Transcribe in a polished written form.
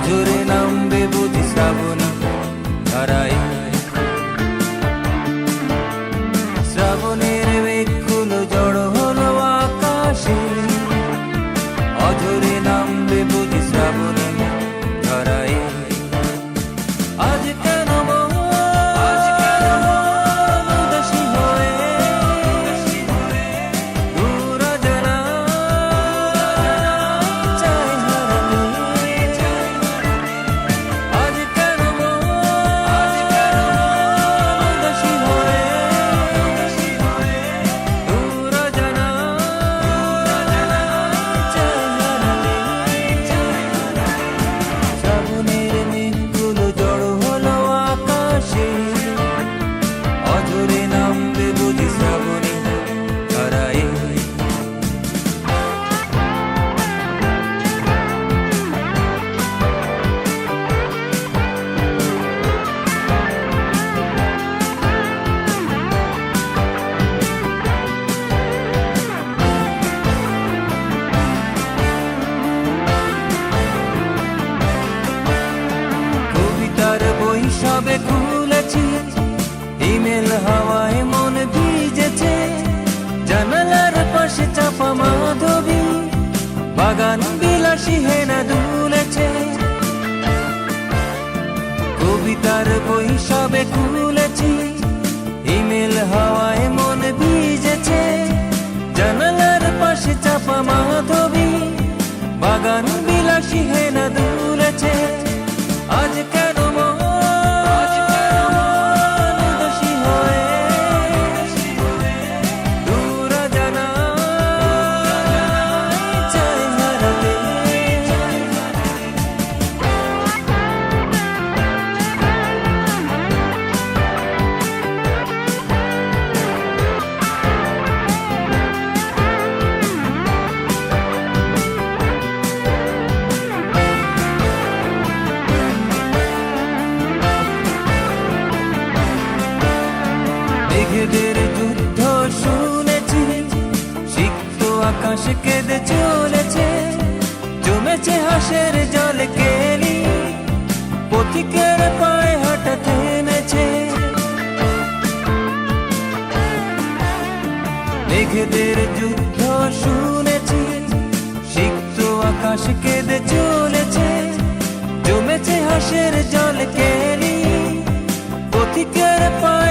অঝরে নামবে বুঝি শ্রাবণী ধারায়। শ্রাবণের মেঘগুলো জড়ো হলো আকাশে, অঝরে নামবে বুঝি শ্রাবণী ধারায়। আজ কেন উদাসী হয়ে দূর অজানা চাই হারাতে। আজ কেন উদাসী হয়ে দূর অজানা চাই হারাতে। শ্রাবণের মেঘগুলো জড়ো হলো আকাশে, অঝরে নামবে বুঝি শ্রাবণী ধারায়। কবিতার বই সবে খুলেছি, ইমেল হাওয়ায় মন ভিজেছে। জানালার পাশে চাপা মাধবী, বাগান বিলাসী হেনা দুলেছে। কবিতার বই সবে খুলেছি, ইমেল হাওয়ায় মন ভিজেছে। জানালার পাশে চাপা মাধবী, বাগান বিলাসী হেনা দুলেছে। আজ কেন উদাসী হয়ে দূর অজানা চাই হারাতে। মেঘেদের যুদ্ধ শুনেছি, সিক্ত আকাশ কেঁদে চলেছে। জমেছে হাসের জল কেলি, পথিকের পায়ে হাঁটা থেমেছে। মেঘেদের যুদ্ধ শুনেছি, সিক্ত আকাশ কেঁদে চলেছে। জমেছে হাসের জল কেলি, পথিকের পায়ে